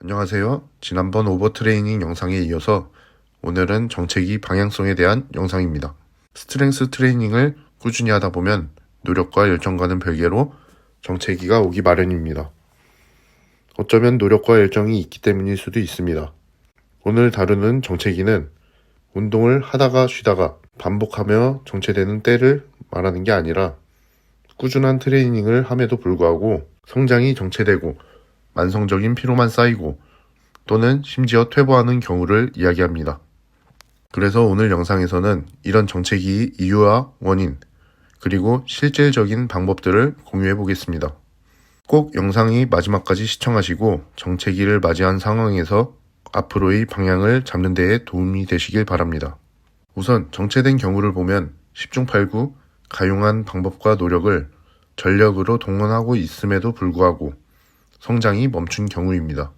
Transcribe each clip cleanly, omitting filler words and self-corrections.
안녕하세요. 지난번 오버트레이닝 영상에 이어서 오늘은 정체기 방향성에 대한 영상입니다. 스트렝스 트레이닝을 꾸준히 하다 보면 노력과 열정과는 별개로 정체기가 오기 마련입니다. 어쩌면 노력과 열정이 있기 때문일 수도 있습니다. 오늘 다루는 정체기는 운동을 하다가 쉬다가 반복하며 정체되는 때를 말하는 게 아니라 꾸준한 트레이닝을 함에도 불구하고 성장이 정체되고 만성적인 피로만 쌓이고 또는 심지어 퇴보하는 경우를 이야기합니다. 그래서 오늘 영상에서는 이런 정체기의 이유와 원인, 그리고 실질적인 방법들을 공유해 보겠습니다. 꼭 영상이 마지막까지 시청하시고 정체기를 맞이한 상황에서 앞으로의 방향을 잡는 데에 도움이 되시길 바랍니다. 우선 정체된 경우를 보면 10중 8구 가용한 방법과 노력을 전력으로 동원하고 있음에도 불구하고 성장이 멈춘 경우입니다.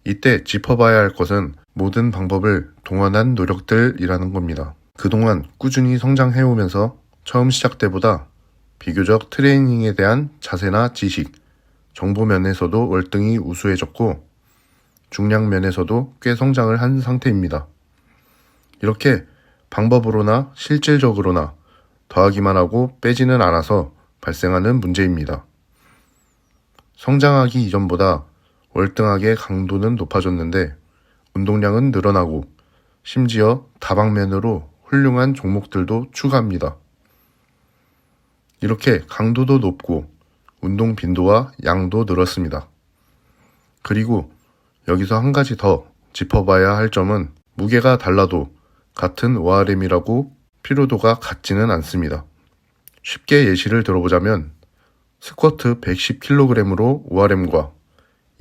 이때 짚어봐야 할 것은 모든 방법을 동원한 노력들이라는 겁니다. 그동안 꾸준히 성장해오면서 처음 시작 때보다 비교적 트레이닝에 대한 자세나 지식, 정보 면에서도 월등히 우수해졌고 중량 면에서도 꽤 성장을 한 상태입니다. 이렇게 방법으로나 실질적으로나 더하기만 하고 빼지는 않아서 발생하는 문제입니다. 성장하기 이전보다 월등하게 강도는 높아졌는데 운동량은 늘어나고 심지어 다방면으로 훌륭한 종목들도 추가합니다. 이렇게 강도도 높고 운동 빈도와 양도 늘었습니다. 그리고 여기서 한 가지 더 짚어봐야 할 점은 무게가 달라도 같은 ORM이라고 피로도가 같지는 않습니다. 쉽게 예시를 들어보자면 스쿼트 110kg으로 ORM과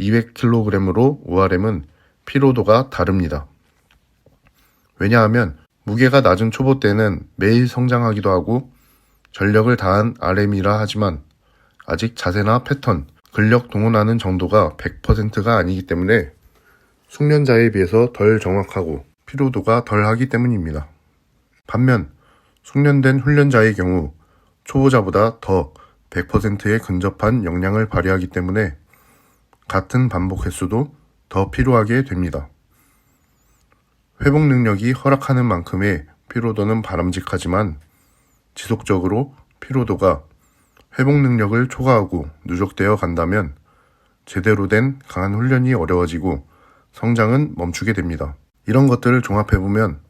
200kg으로 ORM은 피로도가 다릅니다. 왜냐하면 무게가 낮은 초보 때는 매일 성장하기도 하고 전력을 다한 RM이라 하지만 아직 자세나 패턴, 근력 동원하는 정도가 100%가 아니기 때문에 숙련자에 비해서 덜 정확하고 피로도가 덜 하기 때문입니다. 반면 숙련된 훈련자의 경우 초보자보다 더 100%에 근접한 역량을 발휘하기 때문에 같은 반복 횟수도 더 필요하게 됩니다. 회복 능력이 허락하는 만큼의 피로도는 바람직하지만 지속적으로 피로도가 회복 능력을 초과하고 누적되어 간다면 제대로 된 강한 훈련이 어려워지고 성장은 멈추게 됩니다. 이런 것들을 종합해보면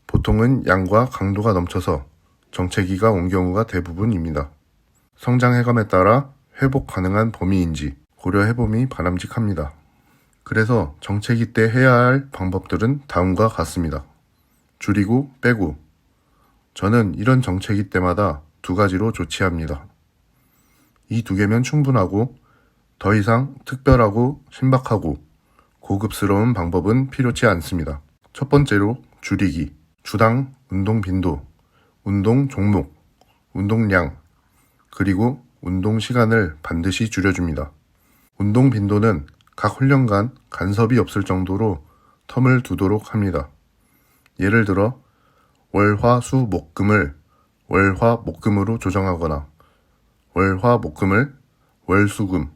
보통은 양과 강도가 넘쳐서 정체기가 온 경우가 대부분입니다. 성장해감에 따라 회복 가능한 범위인지 고려해봄이 바람직합니다. 그래서 정체기 때 해야 할 방법들은 다음과 같습니다. 줄이고 빼고. 저는 이런 정체기 때마다 두 가지로 조치합니다. 이 두 개면 충분하고 더 이상 특별하고 신박하고 고급스러운 방법은 필요치 않습니다. 첫 번째로 줄이기. 주당 운동 빈도, 운동 종목, 운동량, 그리고 운동 시간을 반드시 줄여줍니다. 운동 빈도는 각 훈련간 간섭이 없을 정도로 텀을 두도록 합니다. 예를 들어 월, 화, 수, 목, 금을 월, 화, 목, 금으로 조정하거나 월, 화, 목, 금을 월, 수, 금,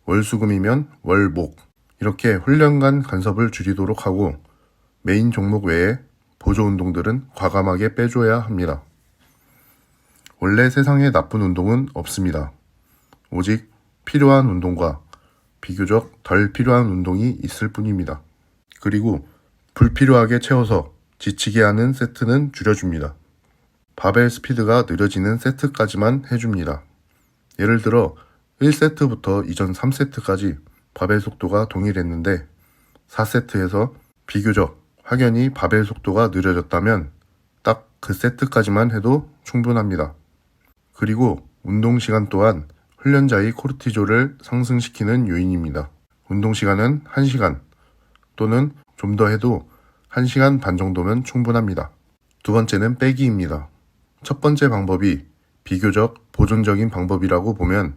월, 수, 금이면 월, 목 이렇게 훈련간 간섭을 줄이도록 하고 메인 종목 외에 보조 운동들은 과감하게 빼줘야 합니다. 원래 세상에 나쁜 운동은 없습니다. 오직 필요한 운동과 비교적 덜 필요한 운동이 있을 뿐입니다. 그리고 불필요하게 채워서 지치게 하는 세트는 줄여줍니다. 바벨 스피드가 느려지는 세트까지만 해줍니다. 예를 들어 1세트부터 이전 3세트까지 바벨 속도가 동일했는데 4세트에서 비교적 확연히 바벨 속도가 느려졌다면 딱 그 세트까지만 해도 충분합니다. 그리고 운동 시간 또한 훈련자의 코르티졸을 상승시키는 요인입니다. 운동 시간은 1시간 또는 좀 더 해도 1시간 반 정도면 충분합니다. 두 번째는 빼기입니다. 첫 번째 방법이 비교적 보존적인 방법이라고 보면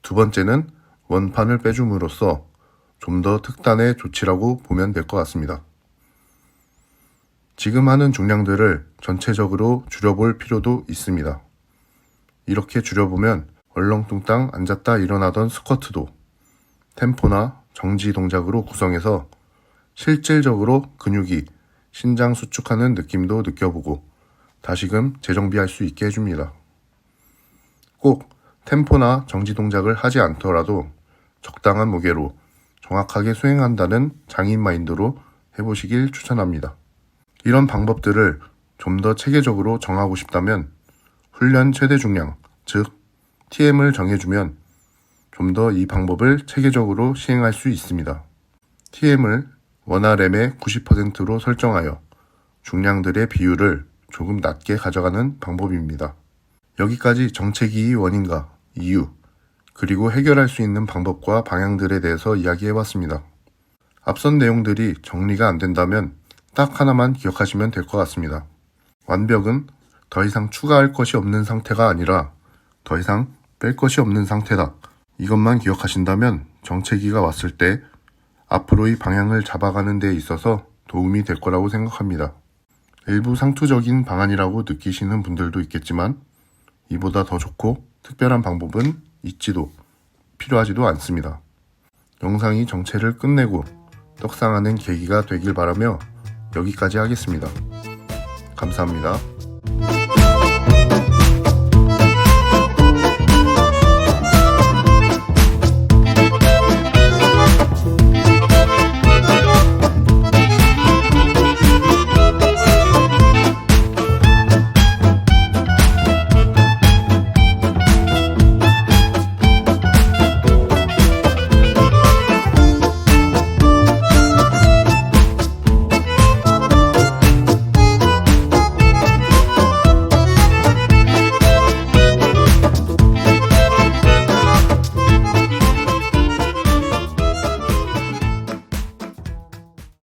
두 번째는 원판을 빼줌으로써 좀 더 특단의 조치라고 보면 될 것 같습니다. 지금 하는 중량들을 전체적으로 줄여볼 필요도 있습니다. 이렇게 줄여보면 얼렁뚱땅 앉았다 일어나던 스쿼트도 템포나 정지 동작으로 구성해서 실질적으로 근육이 신장 수축하는 느낌도 느껴보고 다시금 재정비할 수 있게 해줍니다. 꼭 템포나 정지 동작을 하지 않더라도 적당한 무게로 정확하게 수행한다는 장인 마인드로 해보시길 추천합니다. 이런 방법들을 좀 더 체계적으로 정하고 싶다면 훈련 최대 중량, 즉 TM을 정해주면 좀 더 이 방법을 체계적으로 시행할 수 있습니다. TM을 1RM의 90%로 설정하여 중량들의 비율을 조금 낮게 가져가는 방법입니다. 여기까지 정체기의 원인과 이유, 그리고 해결할 수 있는 방법과 방향들에 대해서 이야기해봤습니다. 앞선 내용들이 정리가 안 된다면 딱 하나만 기억하시면 될 것 같습니다. 완벽은 더 이상 추가할 것이 없는 상태가 아니라 더 이상 뺄 것이 없는 상태다. 이것만 기억하신다면 정체기가 왔을 때 앞으로의 방향을 잡아가는 데 있어서 도움이 될 거라고 생각합니다. 일부 상투적인 방안이라고 느끼시는 분들도 있겠지만 이보다 더 좋고 특별한 방법은 있지도 필요하지도 않습니다. 영상이 정체를 끝내고 떡상하는 계기가 되길 바라며 여기까지 하겠습니다. 감사합니다.